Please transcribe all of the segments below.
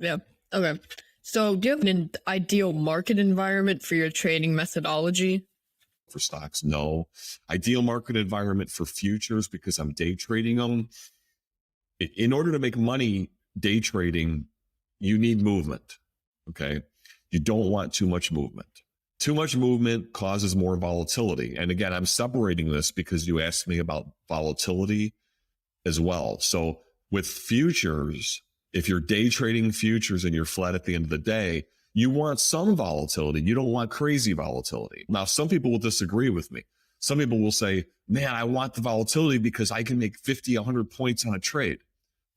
Yeah. Okay. So, do you have an ideal market environment for your trading methodology? For stocks, no. Ideal market environment for futures because I'm day trading them. In order to make money day trading, you need movement. Okay. You don't want too much movement. Too much movement causes more volatility. And again, I'm separating this because you asked me about volatility as well. So with futures, if you're day trading futures and you're flat at the end of the day, you want some volatility. You don't want crazy volatility. Now, some people will disagree with me. Some people will say, man, I want the volatility because I can make 50, 100 points on a trade.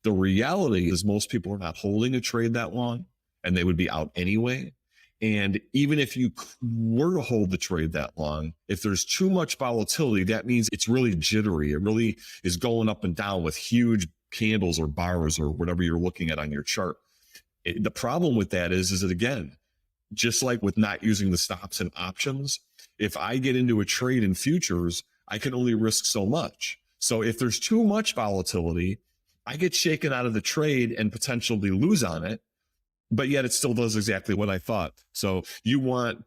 The reality is most people are not holding a trade that long and they would be out anyway. And even if you were to hold the trade that long, if there's too much volatility, that means it's really jittery. It really is going up and down with huge candles or bars or whatever you're looking at on your chart. The problem with that is that again, just like with not using the stops and options, if I get into a trade in futures, I can only risk so much. So if there's too much volatility, I get shaken out of the trade and potentially lose on it, but yet it still does exactly what I thought. So you want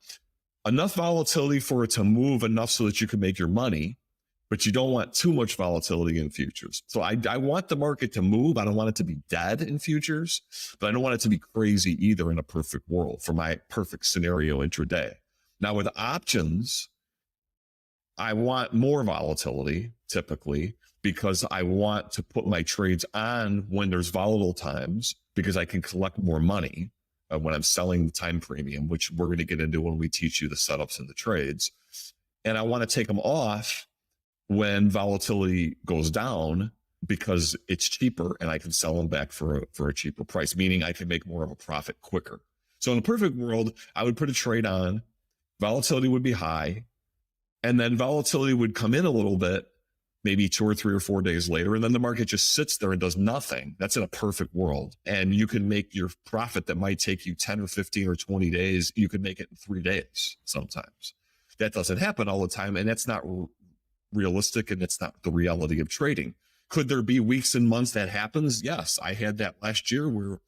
enough volatility for it to move enough so that you can make your money, but you don't want too much volatility in futures. So I want the market to move. I don't want it to be dead in futures, but I don't want it to be crazy either in a perfect world for my perfect scenario intraday. Now with options, I want more volatility typically because I want to put my trades on when there's volatile times because I can collect more money when I'm selling the time premium, which we're going to get into when we teach you the setups and the trades. And I want to take them off when volatility goes down because it's cheaper and I can sell them back for a cheaper price, meaning I can make more of a profit quicker. So in a perfect world, I would put a trade on, volatility would be high, and then volatility would come in a little bit, maybe 2 or 3 or 4 days later, and then the market just sits there and does nothing. That's in a perfect world. And you can make your profit that might take you 10 or 15 or 20 days, you can make it in 3 days sometimes. That doesn't happen all the time, and that's not realistic, and it's not the reality of trading. Could there be weeks and months that happens? Yes, I had that last year where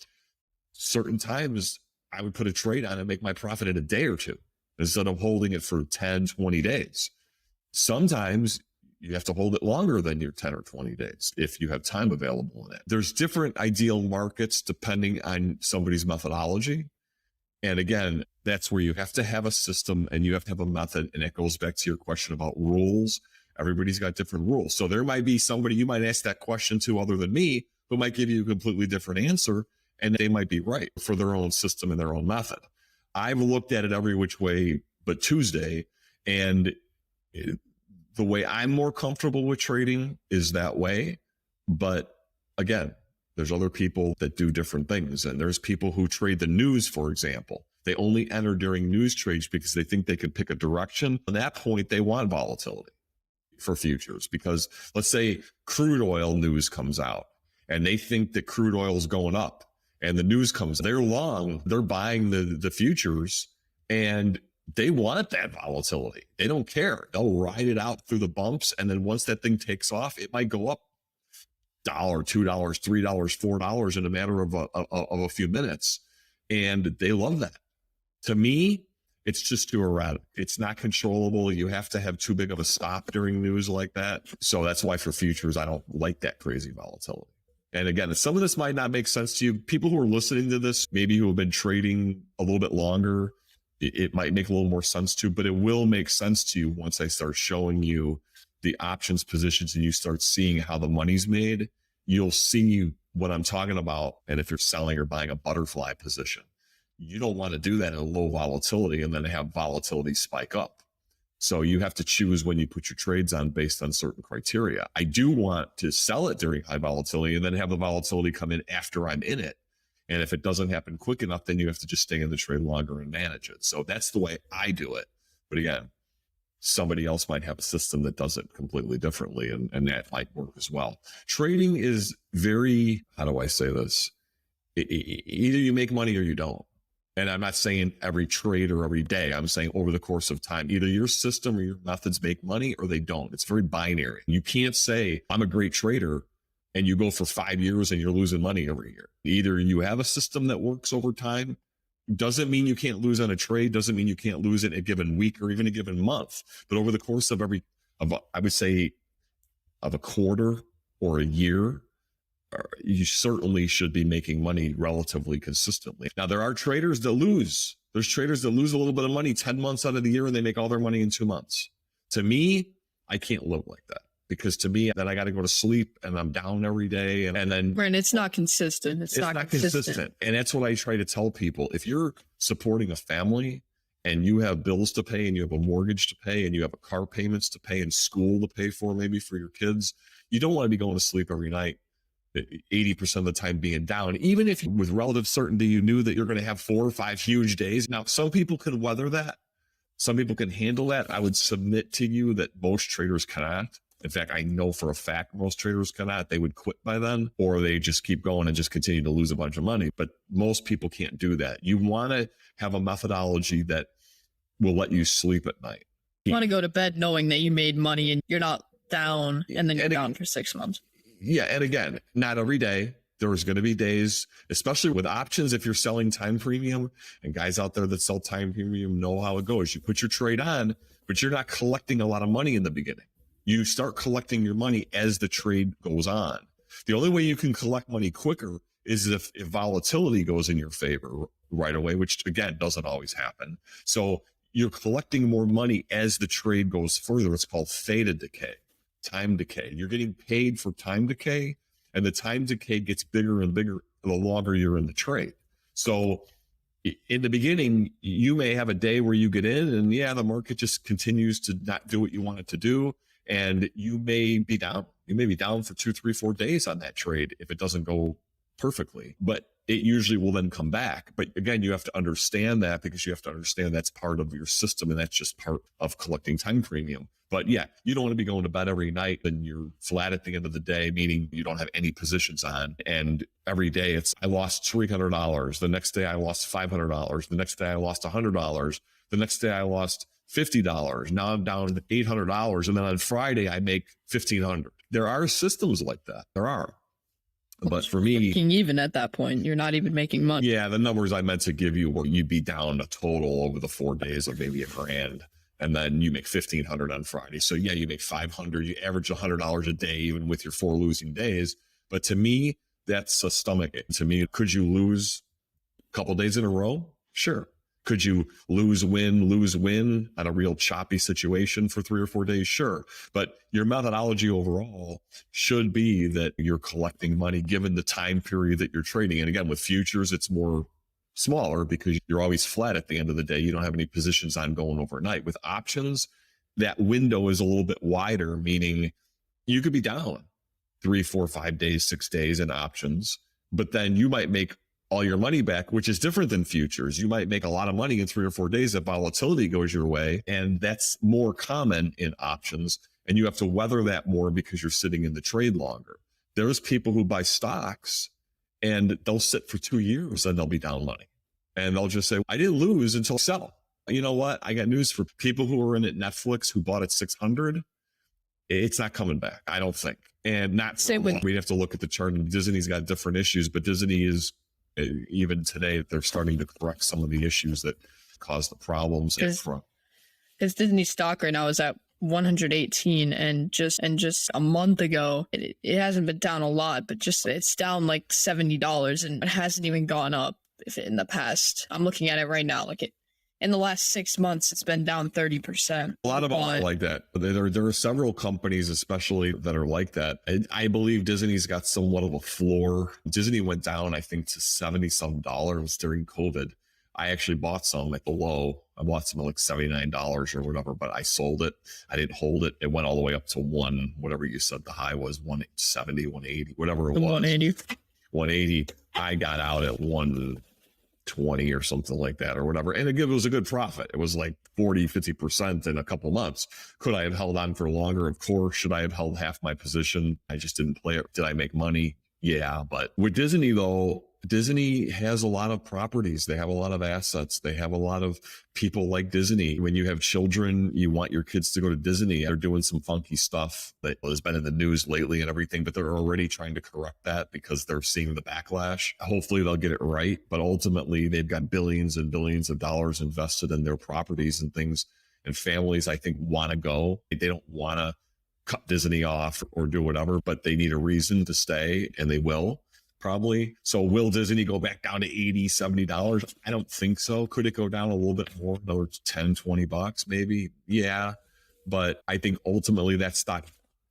certain times I would put a trade on and make my profit in a day or two instead of holding it for 10, 20 days. Sometimes you have to hold it longer than your 10 or 20 days if you have time available in it. There's different ideal markets depending on somebody's methodology. And again, that's where you have to have a system and you have to have a method. And it goes back to your question about rules. Everybody's got different rules. So there might be somebody you might ask that question to other than me who might give you a completely different answer, and they might be right for their own system and their own method. I've looked at it every which way but Tuesday, and the way I'm more comfortable with trading is that way. But again, there's other people that do different things. And there's people who trade the news, for example. They only enter during news trades because they think they can pick a direction. At that point, they want volatility for futures because let's say crude oil news comes out and they think that crude oil is going up and the news comes, they're long, they're buying the futures and they want that volatility. They don't care. They'll ride it out through the bumps. And then once that thing takes off, it might go up $1, $2, $3, $4 in a matter of a few minutes. And they love that. To me, it's just too erratic. It's not controllable. You have to have too big of a stop during news like that. So that's why for futures, I don't like that crazy volatility. And again, some of this might not make sense to you. People who are listening to this, maybe who have been trading a little bit longer, it might make a little more sense to, but it will make sense to you once I start showing you the options positions and you start seeing how the money's made. You'll see what I'm talking about. And if you're selling or buying a butterfly position, you don't want to do that in a low volatility and then have volatility spike up. So you have to choose when you put your trades on based on certain criteria. I do want to sell it during high volatility and then have the volatility come in after I'm in it. And if it doesn't happen quick enough, then you have to just stay in the trade longer and manage it. So that's the way I do it. But again, somebody else might have a system that does it completely differently, and that might work as well. Trading is very, how do I say this? Either you make money or you don't. And I'm not saying every trade or every day. I'm saying over the course of time, either your system or your methods make money or they don't. It's very binary. You can't say, I'm a great trader, and you go for 5 years and you're losing money every year. Either you have a system that works over time. Doesn't mean you can't lose on a trade. Doesn't mean you can't lose it a given week or even a given month. But over the course of I would say, of a quarter or a year, you certainly should be making money relatively consistently. Now, there are traders that lose. There's traders that lose a little bit of money 10 months out of the year and they make all their money in 2 months. To me, I can't live like that, because to me, then I got to go to sleep and I'm down every day. And then Right. It's not consistent. It's not consistent. And that's what I try to tell people. If you're supporting a family and you have bills to pay and you have a mortgage to pay and you have a car payments to pay and school to pay for, maybe for your kids, you don't want to be going to sleep every night 80% of the time being down, even if with relative certainty you knew that you're going to have 4 or 5 huge days. Now, some people can weather that. Some people can handle that. I would submit to you that most traders cannot. In fact, I know for a fact most traders cannot. They would quit by then, or they just keep going and just continue to lose a bunch of money. But most people can't do that. You want to have a methodology that will let you sleep at night. You want to go to bed knowing that you made money and you're not down and then you're down for 6 months. Yeah. And again, not every day. There's going to be days, especially with options, if you're selling time premium, and guys out there that sell time premium know how it goes. You put your trade on, but you're not collecting a lot of money in the beginning. You start collecting your money as the trade goes on. The only way you can collect money quicker is if volatility goes in your favor right away, which again, doesn't always happen. So you're collecting more money as the trade goes further. It's called theta decay, time decay. You're getting paid for time decay, and the time decay gets bigger and bigger the longer you're in the trade. So in the beginning, you may have a day where you get in and the market just continues to not do what you want it to do. And you may be down. You may be down for 2, 3, 4 days on that trade if it doesn't go perfectly, but it usually will then come back. But again, you have to understand that, because you have to understand that's part of your system and that's just part of collecting time premium. But yeah, you don't want to be going to bed every night and you're flat at the end of the day, meaning you don't have any positions on. And every day it's, I lost $300. The next day I lost $500. The next day I lost $100. The next day I lost $50. Now I'm down to $800. And then on Friday I make $1,500. There are systems like that. There are. But for me, even at that point, you're not even making money. Yeah, the numbers I meant to give you were you'd be down a total over the 4 days of maybe $1,000, and then you make $1,500 on Friday. So yeah, you make $500. You average $100 a day, even with your 4 losing days. But to me, that's a stomach ache. To me, could you lose a couple days in a row? Sure. Could you lose win on a real choppy situation for 3 or 4 days? Sure. But your methodology overall should be that you're collecting money given the time period that you're trading. And again, with futures, it's more smaller because you're always flat at the end of the day. You don't have any positions on going overnight. With options, that window is a little bit wider, meaning you could be down 3, 4, 5 days, 6 days in options, but then you might make all your money back, which is different than futures. You might make a lot of money in 3 or 4 days if volatility goes your way. And that's more common in options. And you have to weather that more because you're sitting in the trade longer. There's people who buy stocks and they'll sit for 2 years and they'll be down money. And they'll just say, I didn't lose until I sell. You know what? I got news for people who are in at Netflix who bought at 600. It's not coming back, I don't think. And not Same with, we'd have to look at the chart, and Disney's got different issues, but Disney is, even today, they're starting to correct some of the issues that caused the problems. Because Disney stock right now is at 118, and just a month ago, it hasn't been down a lot, but just it's down like $70, and it hasn't even gone up in the past. I'm looking at it right now, in the last 6 months, it's been down 30%. A lot of them are like that. There are several companies, especially, that are like that. I believe Disney's got somewhat of a floor. Disney went down, I think, to $70-some during COVID. I actually bought some at the low. I bought some at like $79 or whatever, but I sold it. I didn't hold it. It went all the way up to whatever you said the high was, 170, 180, whatever it was. 180. I got out at 120 or something like that or whatever. And it was a good profit. It was like 40-50% in a couple months. Could I have held on for longer? Of course. Should I have held half my position? I just didn't play it. Did I make money? Yeah. But with Disney though, Disney has a lot of properties. They have a lot of assets. They have a lot of people like Disney. When you have children, you want your kids to go to Disney. They're doing some funky stuff that has been in the news lately and everything, but they're already trying to correct that because they're seeing the backlash. Hopefully they'll get it right, but ultimately they've got billions and billions of dollars invested in their properties and things, and families, I think, want to go. They don't want to cut Disney off or do whatever, but they need a reason to stay, and they will. Probably. So will Disney go back down to $80, $70? I don't think so. Could it go down a little bit more, another 10, $20 maybe? Yeah. But I think ultimately that stock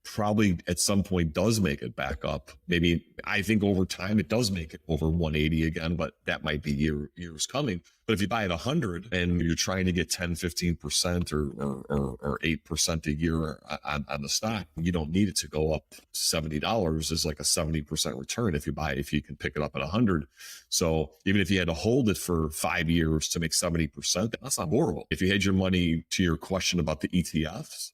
probably at some point does make it back up. Maybe I think over time it does make it over 180 again, but that might be years coming. But if you buy at 100 and you're trying to get 10, 15% or 8% a year on the stock, you don't need it to go up $70 is like a 70% return if you can pick it up at 100. So even if you had to hold it for 5 years to make 70%, that's not horrible. If you had your money, to your question about the ETFs,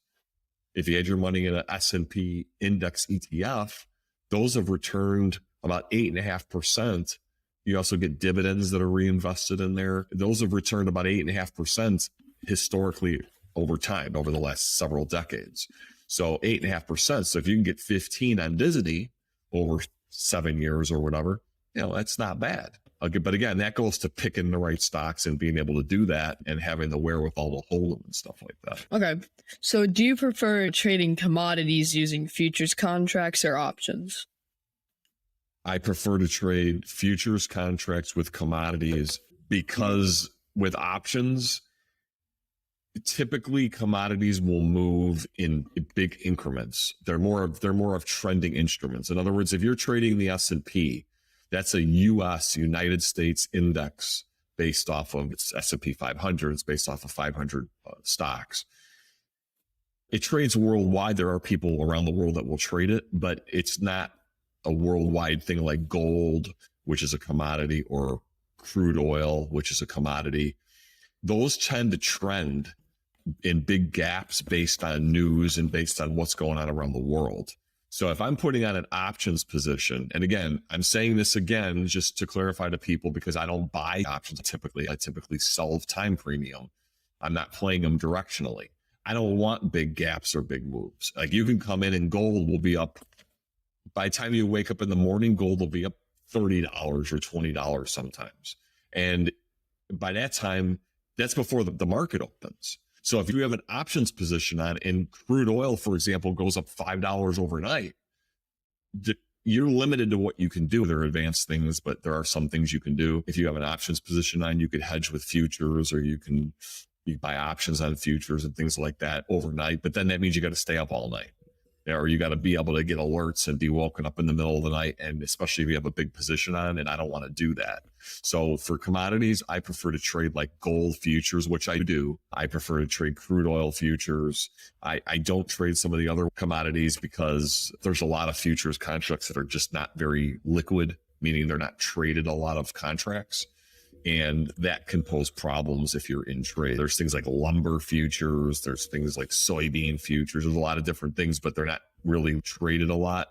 if you had your money in an S&P index ETF, those have returned about 8.5%. You also get dividends that are reinvested in there. Those have returned about 8.5% historically over time, over the last several decades. So 8.5%. So if you can get 15 on Disney over 7 years or whatever, that's not bad. Okay, but again, that goes to picking the right stocks and being able to do that and having the wherewithal to hold them and stuff like that. Okay. So do you prefer trading commodities using futures contracts or options? I prefer to trade futures contracts with commodities because with options, typically commodities will move in big increments. They're more of trending instruments. In other words, if you're trading the S&P, that's a United States index based off of its S&P 500. It's based off of 500 stocks. It trades worldwide. There are people around the world that will trade it, but it's not a worldwide thing like gold, which is a commodity, or crude oil, which is a commodity. Those tend to trend in big gaps based on news and based on what's going on around the world. So if I'm putting on an options position, and again, I'm saying this again just to clarify to people because I don't buy options typically. I typically sell time premium. I'm not playing them directionally. I don't want big gaps or big moves. Like you can come in and gold will be up. By the time you wake up in the morning, gold will be up $30 or $20 sometimes. And by that time, that's before the market opens. So if you have an options position on and crude oil, for example, goes up $5 overnight, you're limited to what you can do. There are advanced things, but there are some things you can do. If you have an options position on, you could hedge with futures, or you buy options on futures and things like that overnight. But then that means you got to stay up all night. Or you got to be able to get alerts and be woken up in the middle of the night. And especially if you have a big position on, and I don't want to do that. So for commodities, I prefer to trade like gold futures, which I do. I prefer to trade crude oil futures. I don't trade some of the other commodities because there's a lot of futures contracts that are just not very liquid, meaning they're not traded a lot of contracts. And that can pose problems if you're in trade. There's things like lumber futures. There's things like soybean futures. There's a lot of different things, but they're not really traded a lot.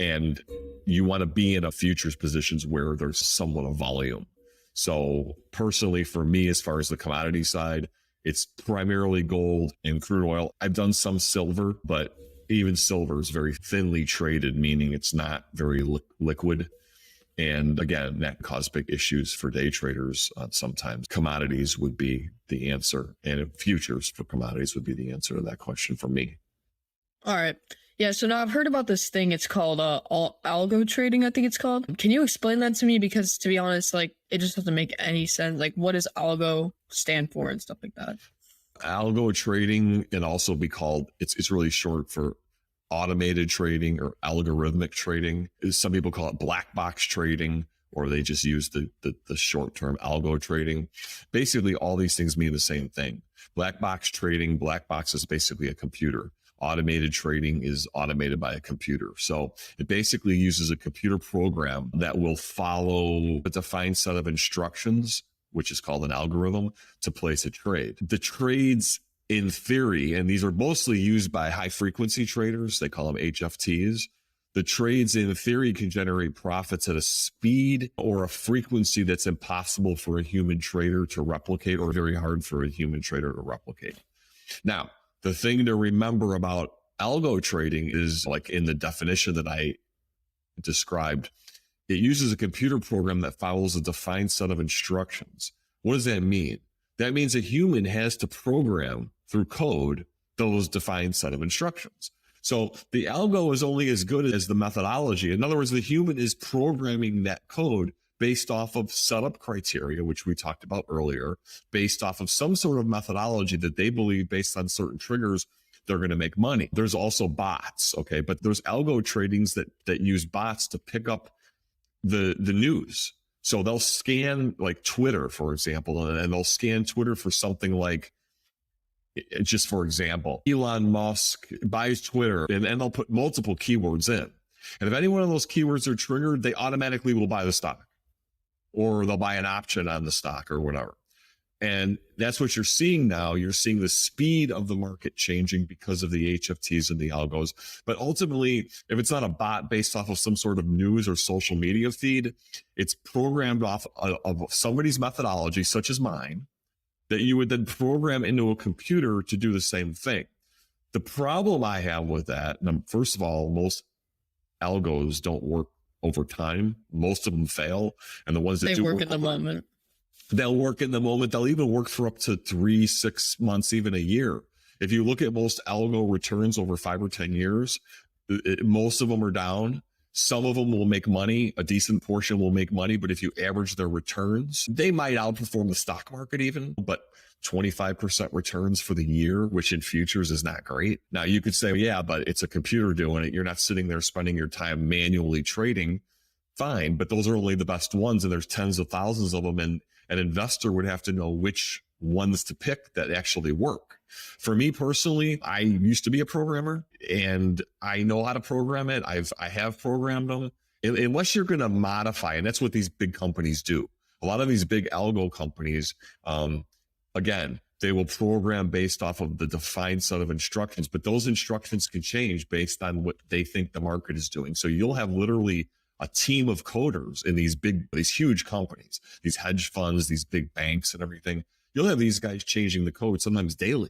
And you want to be in a futures positions where there's somewhat of volume. So personally, for me, as far as the commodity side, it's primarily gold and crude oil. I've done some silver, but even silver is very thinly traded, meaning it's not very liquid. And again, that causes big issues for day traders. Sometimes commodities would be the answer, and futures for commodities would be the answer to that question for me. All right. Yeah. So now I've heard about this thing. It's called algo trading, I think it's called. Can you explain that to me? Because to be honest, like it just doesn't make any sense. Like what does algo stand for and stuff like that? Algo trading can also be called, it's really short for automated trading or algorithmic trading. Some people call it black box trading, or they just use the short term algo trading. Basically, all these things mean the same thing. Black box trading, black box is basically a computer. Automated trading is automated by a computer. So it basically uses a computer program that will follow a defined set of instructions, which is called an algorithm, to place a trade. The trades, in theory, and these are mostly used by high frequency traders, they call them HFTs. The trades in theory can generate profits at a speed or a frequency that's impossible for a human trader to replicate, or very hard for a human trader to replicate. Now, the thing to remember about algo trading is, like in the definition that I described, it uses a computer program that follows a defined set of instructions. What does that mean? That means a human has to program through code those defined set of instructions. So the algo is only as good as the methodology. In other words, the human is programming that code based off of setup criteria, which we talked about earlier, based off of some sort of methodology that they believe, based on certain triggers, they're going to make money. There's also bots, okay? But there's algo tradings that use bots to pick up the news. So they'll scan like Twitter, for example, and they'll scan Twitter for something like, just for example, Elon Musk buys Twitter, and they'll put multiple keywords in. And if any one of those keywords are triggered, they automatically will buy the stock, or they'll buy an option on the stock or whatever. And that's what you're seeing now. You're seeing the speed of the market changing because of the HFTs and the algos. But ultimately, if it's not a bot based off of some sort of news or social media feed, it's programmed off of somebody's methodology, such as mine, that you would then program into a computer to do the same thing. The problem I have with that, first of all, most algos don't work over time. Most of them fail. And the ones that They do work in the moment. They'll work in the moment. They'll even work for up to 3, 6 months, even a year. If you look at most algo returns over 5 or 10 years, most of them are down. Some of them will make money. A decent portion will make money. But if you average their returns, they might outperform the stock market even, but 25% returns for the year, which in futures is not great. Now you could say, yeah, but it's a computer doing it. You're not sitting there spending your time manually trading. Fine, but those are only the best ones, and there's tens of thousands of them, and an investor would have to know which ones to pick that actually work. For me personally, I used to be a programmer, and I know how to program it. I have programmed them. Unless you're going to modify, and that's what these big companies do. A lot of these big algo companies, again, they will program based off of the defined set of instructions, but those instructions can change based on what they think the market is doing. So you'll have literally a team of coders in these huge companies, these hedge funds, these big banks and everything. You'll have these guys changing the code sometimes daily.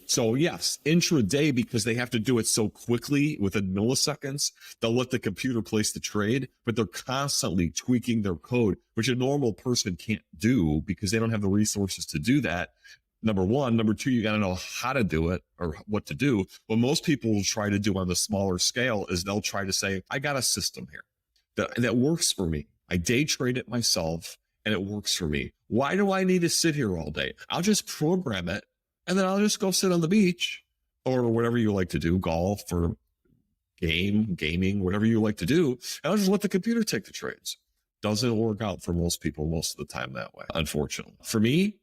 So yes, intraday, because they have to do it so quickly within milliseconds, they'll let the computer place the trade, but they're constantly tweaking their code, which a normal person can't do because they don't have the resources to do that. Number one. Number two, you got to know how to do it or what to do. What most people will try to do on the smaller scale is they'll try to say, I got a system here that works for me. I day trade it myself and it works for me. Why do I need to sit here all day? I'll just program it and then I'll just go sit on the beach or whatever you like to do, golf or gaming, whatever you like to do. And I'll just let the computer take the trades. Doesn't work out for most people most of the time that way, unfortunately. For me,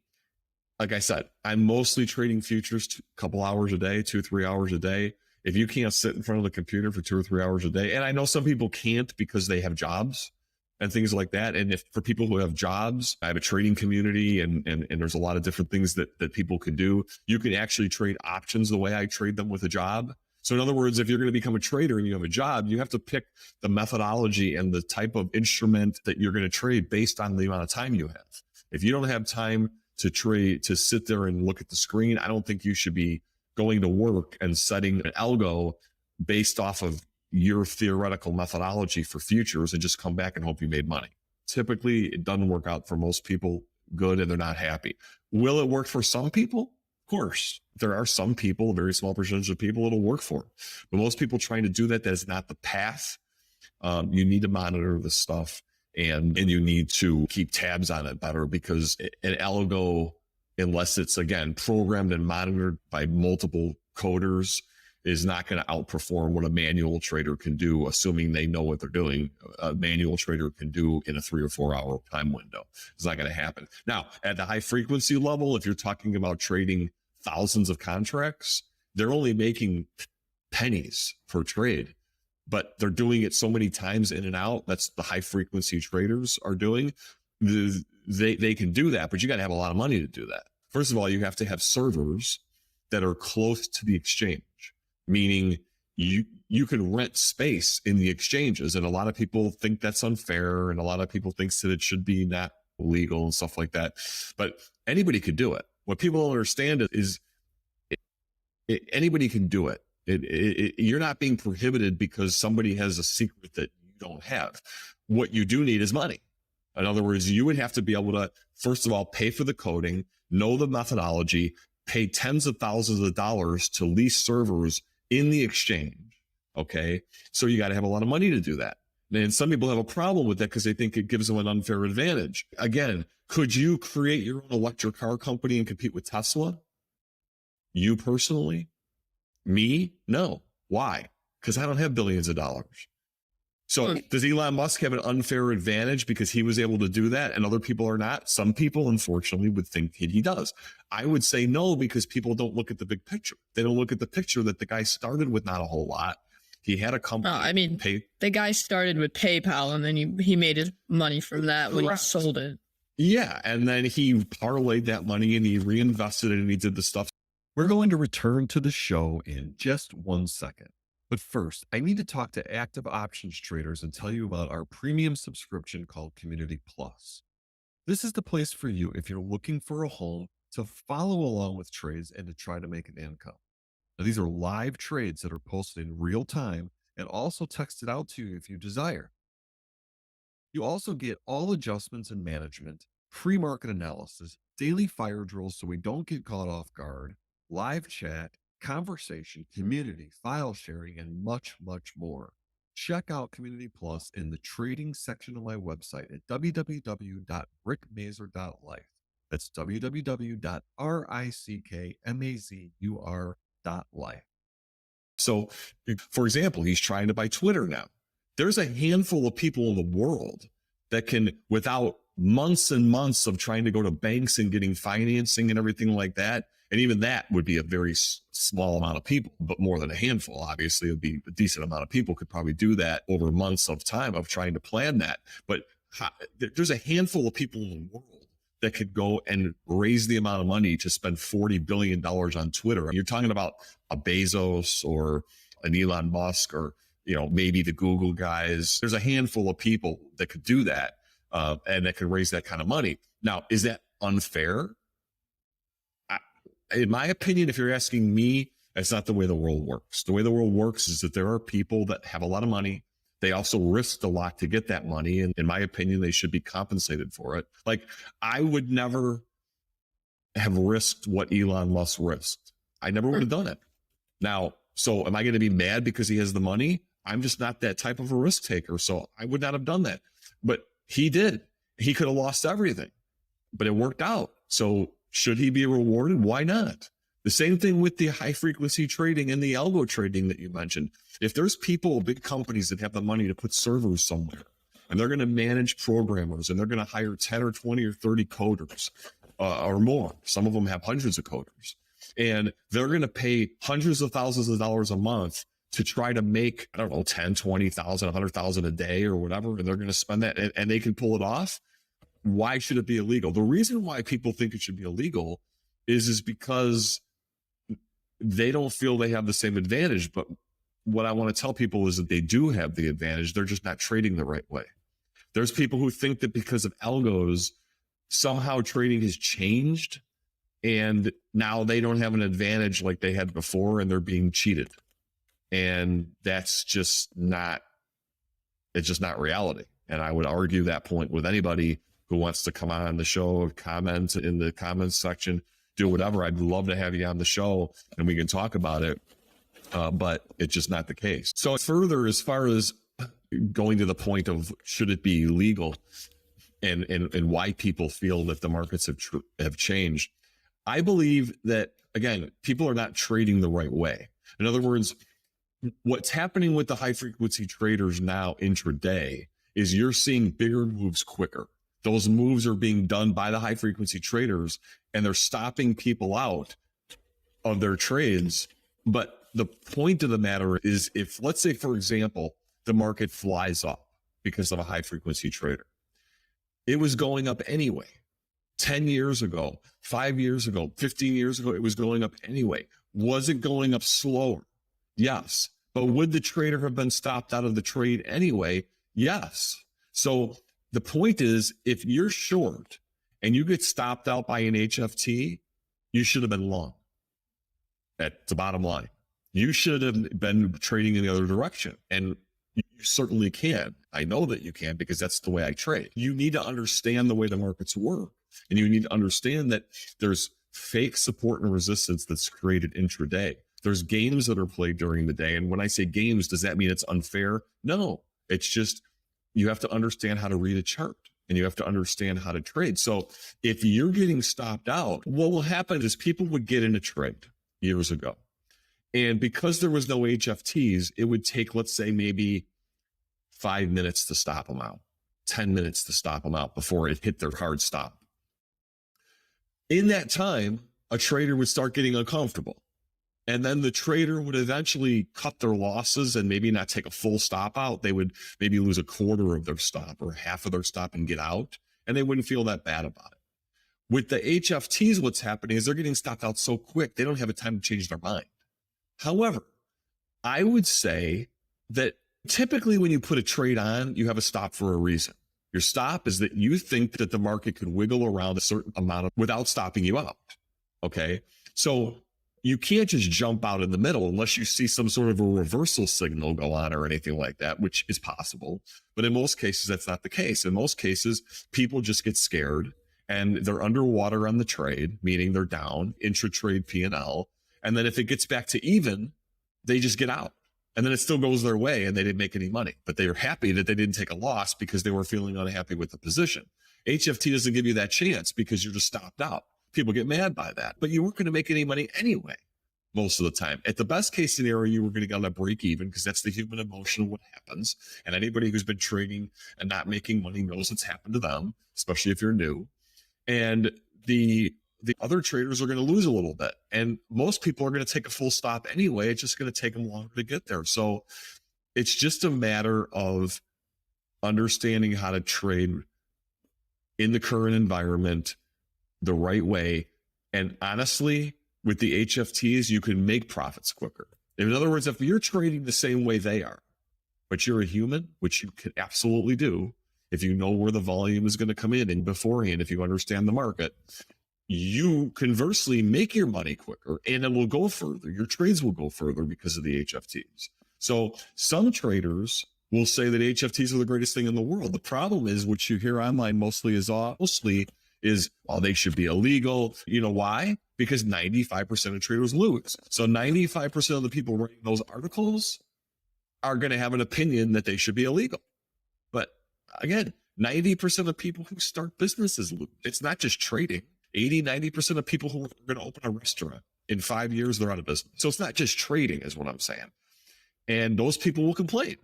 like I said, I'm mostly trading futures a couple hours a day, 2-3 hours a day. If you can't sit in front of the computer for 2 or 3 hours a day, and I know some people can't because they have jobs and things like that. And if for people who have jobs, I have a trading community and there's a lot of different things that people can do. You can actually trade options the way I trade them with a job. So in other words, if you're going to become a trader and you have a job, you have to pick the methodology and the type of instrument that you're going to trade based on the amount of time you have. If you don't have time to trade, to sit there and look at the screen, I don't think you should be going to work and setting an algo based off of your theoretical methodology for futures and just come back and hope you made money. Typically, it doesn't work out for most people good and they're not happy. Will it work for some people? Of course. There are some people, a very small percentage of people it'll work for. But most people trying to do that is not the path. You need to monitor this stuff and you need to keep tabs on it better because an algo, unless it's, again, programmed and monitored by multiple coders, is not going to outperform what a manual trader can do, assuming they know what they're doing. A manual trader can do in a 3 or 4 hour time window. It's not going to happen. Now, at the high frequency level, if you're talking about trading thousands of contracts, they're only making pennies per trade, but they're doing it so many times in and out. That's the high frequency traders are doing. They can do that, but you got to have a lot of money to do that. First of all, you have to have servers that are close to the exchange, meaning you can rent space in the exchanges. And a lot of people think that's unfair. And a lot of people think that it should be not legal and stuff like that. But anybody could do it. What people don't understand is anybody can do it. You're not being prohibited because somebody has a secret that you don't have. What you do need is money. In other words, you would have to be able to, first of all, pay for the coding, know the methodology, pay tens of thousands of dollars to lease servers in the exchange. Okay. So you got to have a lot of money to do that. And some people have a problem with that because they think it gives them an unfair advantage. Again, could you create your own electric car company and compete with Tesla? You personally? Me? No. Why? Because I don't have billions of dollars. So does Elon Musk have an unfair advantage because he was able to do that and other people are not? Some people, unfortunately, would think he does. I would say no, because people don't look at the big picture. They don't look at the picture that the guy started with not a whole lot. He had a company. I mean, the guy started with PayPal and then he made his money from that when he sold it. Yeah. And then he parlayed that money and he reinvested it and he did the stuff. We're going to return to the show in just 1 second. But first, I need to talk to active options traders and tell you about our premium subscription called Community Plus. This is the place for you if you're looking for a home to follow along with trades and to try to make an income. Now, these are live trades that are posted in real time and also texted out to you if you desire. You also get all adjustments and management, pre-market analysis, daily fire drills so we don't get caught off guard, live chat, conversation, community, file sharing, and much, much more. Check out Community Plus in the trading section of my website at www.rickmazur.life. That's www.rickmazur.life. So, for example, he's trying to buy Twitter now. There's a handful of people in the world that can, without months and months of trying to go to banks and getting financing and everything like that, and even that would be a very small amount of people, but more than a handful. Obviously, it would be a decent amount of people could probably do that over months of time of trying to plan that. But there's a handful of people in the world that could go and raise the amount of money to spend $40 billion on Twitter. You're talking about a Bezos or an Elon Musk or, maybe the Google guys. There's a handful of people that could do that and that could raise that kind of money. Now, is that unfair? In my opinion, if you're asking me, that's not the way the world works. The way the world works is that there are people that have a lot of money. They also risked a lot to get that money. And in my opinion, they should be compensated for it. Like, I would never have risked what Elon Musk risked. I never would have done it. Now, so am I going to be mad because he has the money? I'm just not that type of a risk taker. So I would not have done that. But he did. He could have lost everything, but it worked out. So should he be rewarded? Why not? The same thing with the high frequency trading and the algo trading that you mentioned. If there's people, big companies that have the money to put servers somewhere and they're going to manage programmers and they're going to hire 10 or 20 or 30 coders or more. Some of them have hundreds of coders and they're going to pay hundreds of thousands of dollars a month to try to make, 10, 20,000, 100,000 a day or whatever. And they're going to spend that and they can pull it off. Why should it be illegal? The reason why people think it should be illegal is because they don't feel they have the same advantage. But what I want to tell people is that they do have the advantage. They're just not trading the right way. There's people who think that because of algos, somehow trading has changed and now they don't have an advantage like they had before and they're being cheated. And that's just not, it's just not reality. And I would argue that point with anybody who wants to come on the show or comment in the comments section, do whatever. I'd love to have you on the show and we can talk about it. But it's just not the case. So further, as far as going to the point of should it be legal and why people feel that the markets have changed, I believe that, again, people are not trading the right way. In other words, what's happening with the high frequency traders now intraday is you're seeing bigger moves quicker. Those moves are being done by the high frequency traders and they're stopping people out of their trades. But the point of the matter is if, let's say, for example, the market flies up because of a high frequency trader, it was going up anyway. 10 years ago, 5 years ago, 15 years ago, it was going up anyway. Was it going up slower? Yes. But would the trader have been stopped out of the trade anyway? Yes. So the point is, if you're short and you get stopped out by an HFT, you should have been long. At the bottom line, you should have been trading in the other direction. And you certainly can. I know that you can because that's the way I trade. You need to understand the way the markets work. And you need to understand that there's fake support and resistance that's created intraday. There's games that are played during the day. And when I say games, does that mean it's unfair? No, it's just you have to understand how to read a chart and you have to understand how to trade. So if you're getting stopped out, what will happen is people would get in a trade years ago. And because there was no HFTs, it would take, let's say, maybe 5 minutes to stop them out, 10 minutes to stop them out before it hit their hard stop. In that time, a trader would start getting uncomfortable. And then the trader would eventually cut their losses and maybe not take a full stop out. They would maybe lose a quarter of their stop or half of their stop and get out. And they wouldn't feel that bad about it. With the HFTs, what's happening is they're getting stopped out so quick, they don't have a time to change their mind. However, I would say that typically when you put a trade on, you have a stop for a reason. Your stop is that you think that the market could wiggle around a certain amount without stopping you out. Okay. So you can't just jump out in the middle unless you see some sort of a reversal signal go on or anything like that, which is possible. But in most cases, that's not the case. In most cases, people just get scared and they're underwater on the trade, meaning they're down, intra-trade P&L. And then if it gets back to even, they just get out. And then it still goes their way and they didn't make any money. But they were happy that they didn't take a loss because they were feeling unhappy with the position. HFT doesn't give you that chance because you're just stopped out. People get mad by that. But you weren't going to make any money anyway, most of the time. At the best case scenario, you were going to get on a break even because that's the human emotion of what happens. And anybody who's been trading and not making money knows it's happened to them, especially if you're new. And the other traders are going to lose a little bit. And most people are going to take a full stop anyway. It's just going to take them longer to get there. So it's just a matter of understanding how to trade in the current environment the right way. And honestly, with the HFTs, you can make profits quicker. In other words, if you're trading the same way they are, but you're a human, which you can absolutely do, if you know where the volume is going to come in and beforehand, if you understand the market, you conversely make your money quicker and it will go further. Your trades will go further because of the HFTs. So some traders will say that HFTs are the greatest thing in the world. The problem is, what you hear online mostly is, well, they should be illegal. You know why? Because 95% of traders lose. So 95% of the people writing those articles are going to have an opinion that they should be illegal. But again, 90% of people who start businesses lose. It's not just trading. 90% of people who are going to open a restaurant in 5 years, they're out of business. So it's not just trading is what I'm saying. And those people will complain.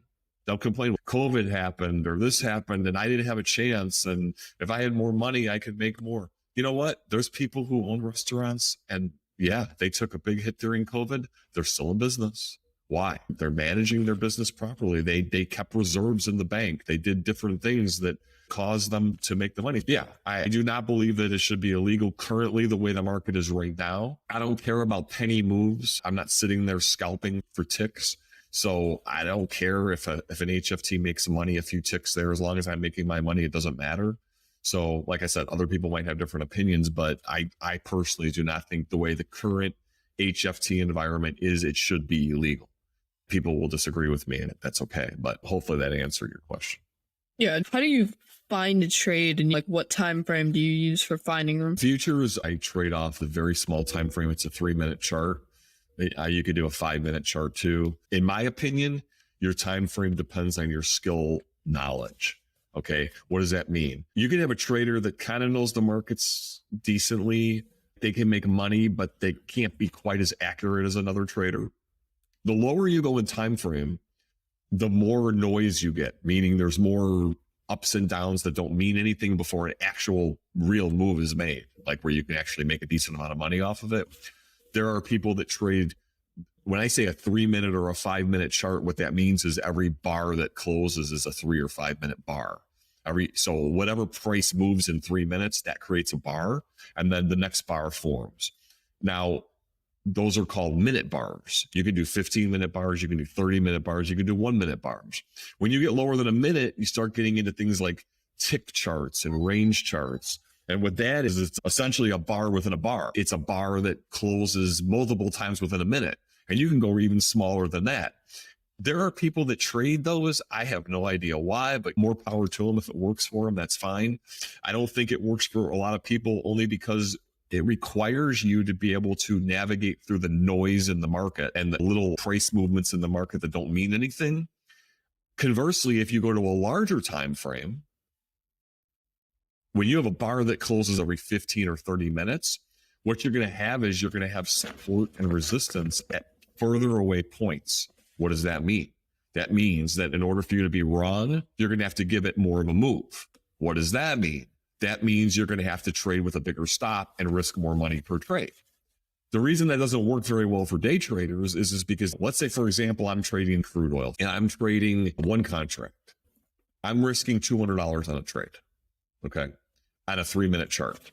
They'll complain, COVID happened or this happened and I didn't have a chance. And if I had more money, I could make more. You know what? There's people who own restaurants and yeah, they took a big hit during COVID. They're still in business. Why? They're managing their business properly. They kept reserves in the bank. They did different things that caused them to make the money. Yeah, I do not believe that it should be illegal currently the way the market is right now. I don't care about penny moves. I'm not sitting there scalping for ticks. So I don't care if an HFT makes money, a few ticks there, as long as I'm making my money, it doesn't matter. So like I said, other people might have different opinions, but I personally do not think the way the current HFT environment is, it should be illegal. People will disagree with me and that's okay. But hopefully that answered your question. Yeah. How do you find a trade and like what time frame do you use for finding them? Futures, I trade off the very small time frame. It's a 3-minute chart. You could do a 5-minute chart too. In my opinion, your time frame depends on your skill knowledge. Okay. What does that mean? You can have a trader that kind of knows the markets decently. They can make money, but they can't be quite as accurate as another trader. The lower you go in time frame, the more noise you get, meaning there's more ups and downs that don't mean anything before an actual real move is made, like where you can actually make a decent amount of money off of it. There are people that trade, when I say a 3-minute or a 5-minute chart, what that means is every bar that closes is a 3 or 5-minute bar. So whatever price moves in 3 minutes, that creates a bar, and then the next bar forms. Now, those are called minute bars. You can do 15-minute bars, you can do 30-minute bars, you can do 1-minute bars. When you get lower than a minute, you start getting into things like tick charts and range charts. And what that is, it's essentially a bar within a bar. It's a bar that closes multiple times within a minute. And you can go even smaller than that. There are people that trade those. I have no idea why, but more power to them. If it works for them, that's fine. I don't think it works for a lot of people, only because it requires you to be able to navigate through the noise in the market and the little price movements in the market that don't mean anything. Conversely, if you go to a larger time frame, when you have a bar that closes every 15 or 30 minutes, what you're going to have is you're going to have support and resistance at further away points. What does that mean? That means that in order for you to be wrong, you're going to have to give it more of a move. What does that mean? That means you're going to have to trade with a bigger stop and risk more money per trade. The reason that doesn't work very well for day traders is because, let's say, for example, I'm trading crude oil and I'm trading one contract. I'm risking $200 on a trade, okay, on a 3-minute chart.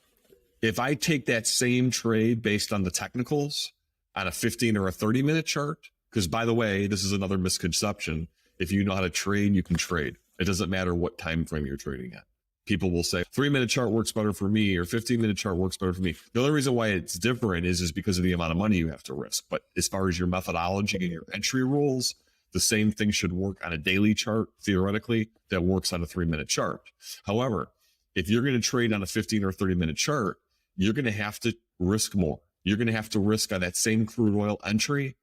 If I take that same trade based on the technicals on a 15 or a 30-minute chart, because by the way, this is another misconception. If you know how to trade, you can trade. It doesn't matter what time frame you're trading at. People will say 3-minute chart works better for me or 15-minute chart works better for me. The only reason why it's different is because of the amount of money you have to risk. But as far as your methodology and your entry rules, the same thing should work on a daily chart, theoretically, that works on a 3-minute chart. However, if you're going to trade on a 15 or 30-minute chart, you're going to have to risk more. You're going to have to risk on that same crude oil entry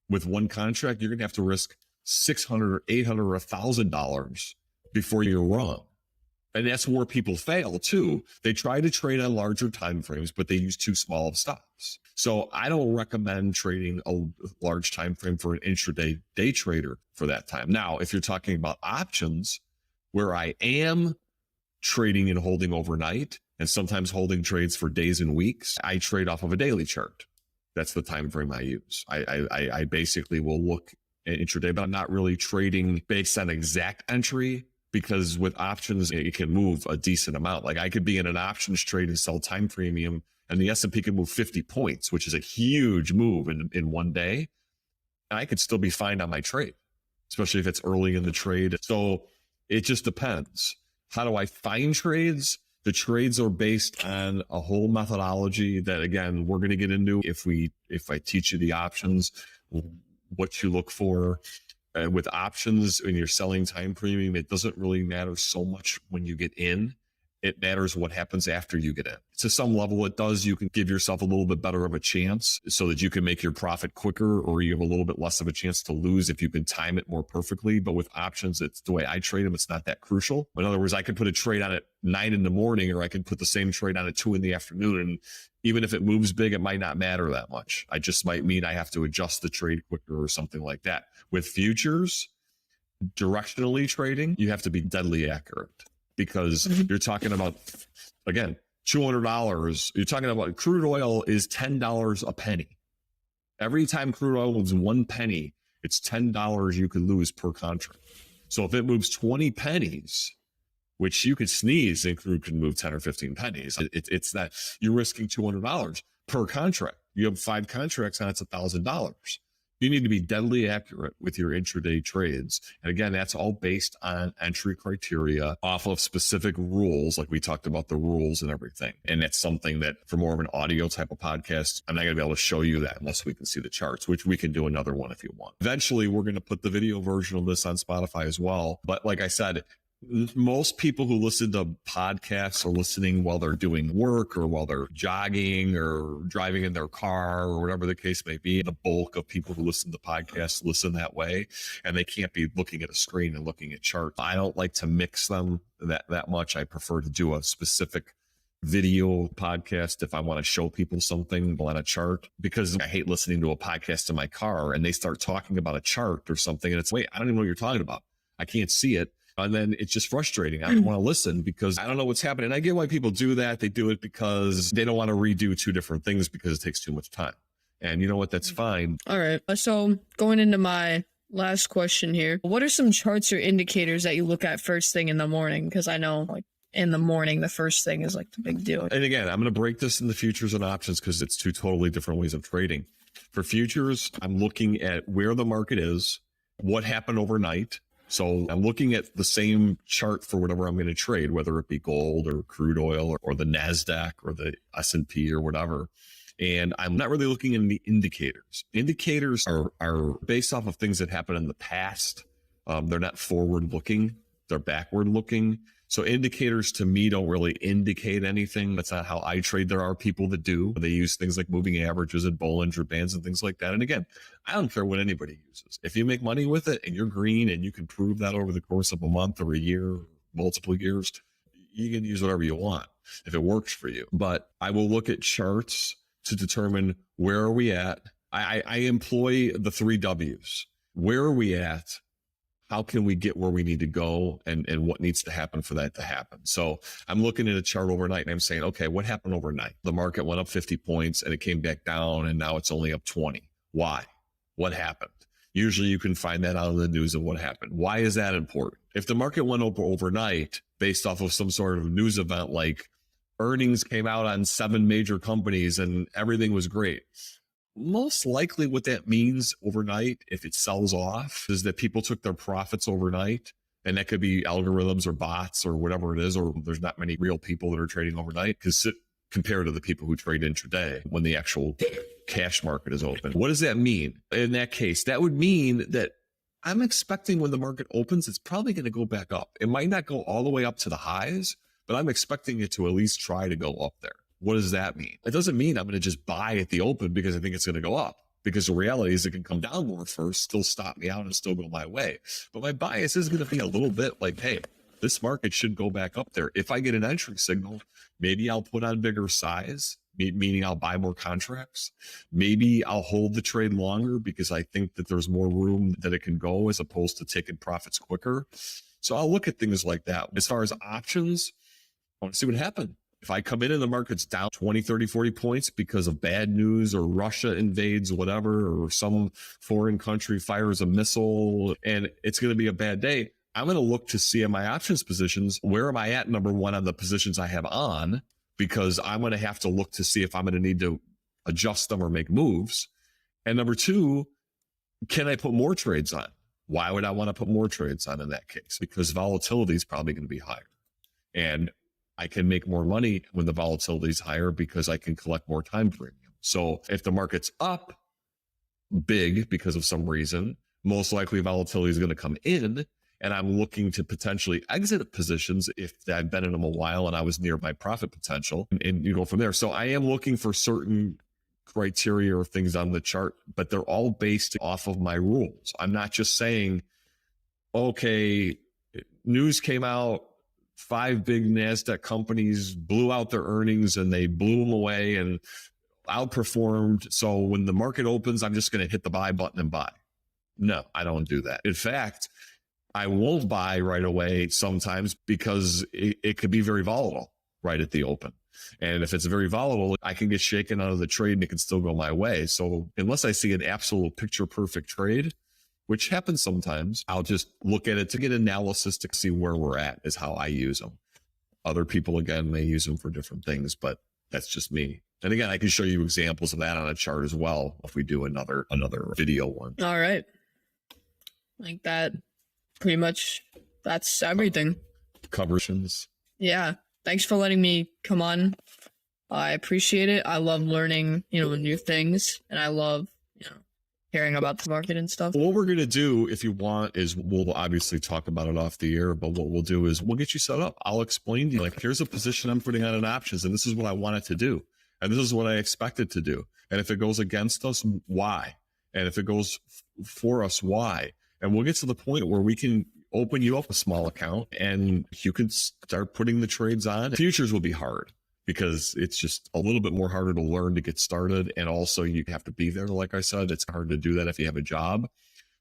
with one contract. You're going to have to risk $600 or $800 or $1,000 before you're wrong. And that's where people fail too. They try to trade on larger time frames, but they use too small of stops. So I don't recommend trading a large time frame for an intraday day trader for that time. Now, if you're talking about options, where I am trading and holding overnight and sometimes holding trades for days and weeks, I trade off of a daily chart. That's the time frame I use. I basically will look at intraday, but I'm not really trading based on exact entry, because with options, it can move a decent amount. Like I could be in an options trade and sell time premium, and the S&P can move 50 points, which is a huge move in one day. And I could still be fine on my trade, especially if it's early in the trade. So it just depends. How do I find trades? The trades are based on a whole methodology that, again, we're going to get into if I teach you the options, what you look for. With options, when you're selling time premium, it doesn't really matter so much when you get in. It matters what happens after you get in. To some level, it does. You can give yourself a little bit better of a chance so that you can make your profit quicker, or you have a little bit less of a chance to lose if you can time it more perfectly. But with options, it's the way I trade them. It's not that crucial. In other words, I could put a trade on at 9 in the morning, or I could put the same trade on at 2 in the afternoon. And even if it moves big, it might not matter that much. I just might mean I have to adjust the trade quicker or something like that. With futures, directionally trading, you have to be deadly accurate, because you're talking about, again, $200. You're talking about crude oil is $10 a penny. Every time crude oil moves 1 penny, it's $10 you could lose per contract. So if it moves 20 pennies, which you could sneeze and crude can move 10 or 15 pennies, it's that you're risking $200 per contract. You have 5 contracts and it's $1,000. You need to be deadly accurate with your intraday trades. And again, that's all based on entry criteria off of specific rules. Like we talked about the rules and everything. And that's something that for more of an audio type of podcast, I'm not going to be able to show you that unless we can see the charts, which we can do another one if you want. Eventually, we're going to put the video version of this on Spotify as well. But like I said, most people who listen to podcasts are listening while they're doing work or while they're jogging or driving in their car or whatever the case may be. The bulk of people who listen to podcasts listen that way, and they can't be looking at a screen and looking at charts. I don't like to mix them that much. I prefer to do a specific video podcast if I want to show people something on a chart, because I hate listening to a podcast in my car and they start talking about a chart or something and it's, wait, I don't even know what you're talking about. I can't see it. And then it's just frustrating. I don't want to listen because I don't know what's happening. I get why people do that. They do it because they don't want to redo 2 different things because it takes too much time. And you know what? That's fine. All right. So going into my last question here, what are some charts or indicators that you look at first thing in the morning? Because I know like in the morning, the first thing is like the big deal. And again, I'm going to break this into futures and options because it's 2 totally different ways of trading. For futures, I'm looking at where the market is, what happened overnight. So I'm looking at the same chart for whatever I'm going to trade, whether it be gold or crude oil or the NASDAQ or the S&P or whatever. And I'm not really looking at the indicators. Indicators are based off of things that happened in the past. They're not forward looking, they're backward looking. So indicators to me don't really indicate anything. That's not how I trade. There are people that do. They use things like moving averages and Bollinger Bands and things like that. And again, I don't care what anybody uses. If you make money with it and you're green and you can prove that over the course of a month or a year, multiple years, you can use whatever you want if it works for you. But I will look at charts to determine where are we at. I employ the 3 W's. Where are we at? How can we get where we need to go, and what needs to happen for that to happen? So I'm looking at a chart overnight and I'm saying, okay, what happened overnight? The market went up 50 points and it came back down and now it's only up 20. Why? What happened? Usually you can find that out of the news of what happened. Why is that important? If the market went up overnight based off of some sort of news event, like earnings came out on 7 major companies and everything was great, most likely what that means overnight, if it sells off, is that people took their profits overnight. And that could be algorithms or bots or whatever it is, or there's not many real people that are trading overnight compared to the people who trade intraday when the actual cash market is open. What does that mean? In that case, that would mean that I'm expecting when the market opens, it's probably going to go back up. It might not go all the way up to the highs, but I'm expecting it to at least try to go up there. What does that mean? It doesn't mean I'm going to just buy at the open because I think it's going to go up, because the reality is it can come down more first, still stop me out and still go my way. But my bias is going to be a little bit like, hey, this market should go back up there. If I get an entry signal, maybe I'll put on bigger size, meaning I'll buy more contracts. Maybe I'll hold the trade longer because I think that there's more room that it can go as opposed to taking profits quicker. So I'll look at things like that. As far as options, I want to see what happened. If I come in and the market's down 20, 30, 40 points because of bad news or Russia invades whatever, or some foreign country fires a missile and it's going to be a bad day, I'm going to look to see in my options positions, where am I at, number one, on the positions I have on, because I'm going to have to look to see if I'm going to need to adjust them or make moves. And number two, can I put more trades on? Why would I want to put more trades on in that case? Because volatility is probably going to be higher. And I can make more money when the volatility is higher because I can collect more time premium. So if the market's up big because of some reason, most likely volatility is going to come in, and I'm looking to potentially exit positions if I've been in them a while and I was near my profit potential, and you go from there. So I am looking for certain criteria or things on the chart, but they're all based off of my rules. I'm not just saying, okay, news came out, 5 big NASDAQ companies blew out their earnings and they blew them away and outperformed. So when the market opens, I'm just going to hit the buy button and buy. No, I don't do that. In fact, I won't buy right away sometimes because it could be very volatile right at the open. And if it's very volatile, I can get shaken out of the trade and it can still go my way. So unless I see an absolute picture perfect trade, which happens sometimes, I'll just look at it to get analysis to see where we're at, is how I use them. Other people, again, may use them for different things, but that's just me. And again, I can show you examples of that on a chart as well if we do another video one. All right. Like that, pretty much, that's everything. Conversions. Yeah. Thanks for letting me come on. I appreciate it. I love learning, new things, and I love, hearing about the market and stuff. What we're going to do, if you want, is we'll obviously talk about it off the air, but what we'll do is we'll get you set up. I'll explain to you, like, here's a position I'm putting on in options, and this is what I want it to do. And this is what I expect it to do. And if it goes against us, why? And if it goes for us, why? And we'll get to the point where we can open you up a small account and you can start putting the trades on. Futures will be hard, because it's just a little bit more harder to learn to get started. And also you have to be there. Like I said, it's hard to do that if you have a job.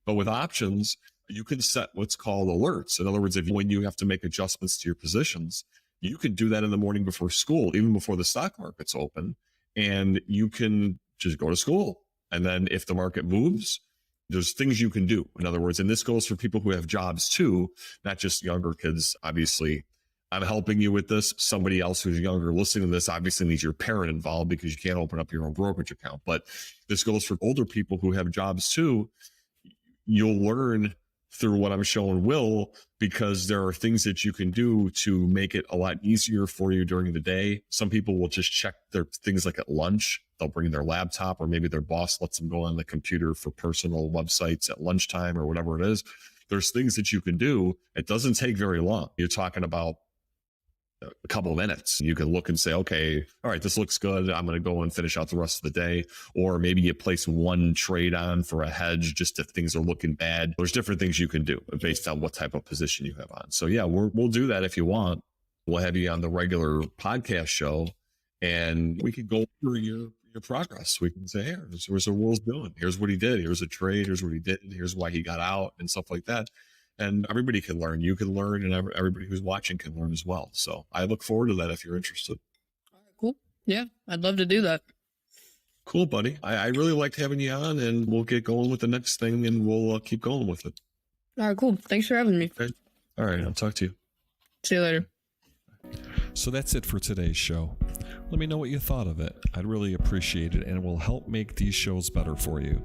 But with options, you can set what's called alerts. In other words, when you have to make adjustments to your positions, you can do that in the morning before school, even before the stock market's open. And you can just go to school. And then if the market moves, there's things you can do. In other words, and this goes for people who have jobs too, not just younger kids, obviously. I'm helping you with this. Somebody else who's younger listening to this obviously needs your parent involved because you can't open up your own brokerage account. But this goes for older people who have jobs too. You'll learn through what I'm showing Will, because there are things that you can do to make it a lot easier for you during the day. Some people will just check their things like at lunch. They'll bring their laptop, or maybe their boss lets them go on the computer for personal websites at lunchtime or whatever it is. There's things that you can do. It doesn't take very long. You're talking about a couple of minutes. You can look and say, okay, all right, this looks good. I'm going to go and finish out the rest of the day. Or maybe you place one trade on for a hedge just if things are looking bad. There's different things you can do based on what type of position you have on. So yeah, we'll do that if you want. We'll have you on the regular podcast show and we can go through your progress. We can say, hey, here's what Will's doing. Here's what he did. Here's a trade. Here's what he did. Here's why he got out and stuff like that. And everybody can learn. You can learn, and everybody who's watching can learn as well. So I look forward to that if you're interested. All right, cool. Yeah, I'd love to do that. Cool, buddy. I really liked having you on, and we'll get going with the next thing, and we'll keep going with it. All right, cool. Thanks for having me. Okay. All right, I'll talk to you. See you later. So that's it for today's show. Let me know what you thought of it. I'd really appreciate it, and it will help make these shows better for you.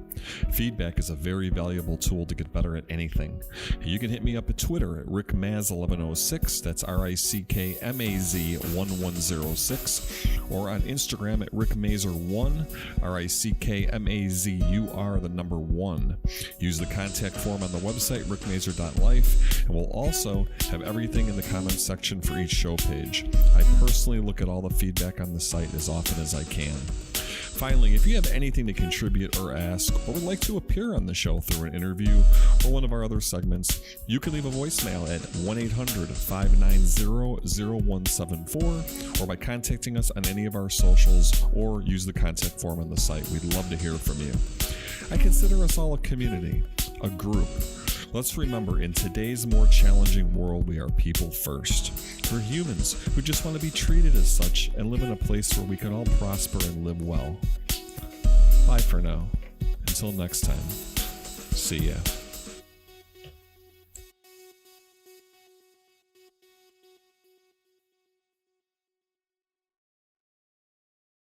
Feedback is a very valuable tool to get better at anything. You can hit me up at Twitter at RickMaz1106, that's RickMaz1106, or on Instagram at RickMazur1, RickMazur1. Use the contact form on the website, rickmazur.life, and we'll also have everything in the comments section for each show page. I personally look at all the feedback on the site as often as I can. Finally, if you have anything to contribute or ask, or would like to appear on the show through an interview or one of our other segments, you can leave a voicemail at 1-800-590-0174, or by contacting us on any of our socials, or use the contact form on the site. We'd love to hear from you. I consider us all a community, a group. Let's remember, in today's more challenging world, we are people first. We're humans who just want to be treated as such and live in a place where we can all prosper and live well. Bye for now. Until next time. See ya.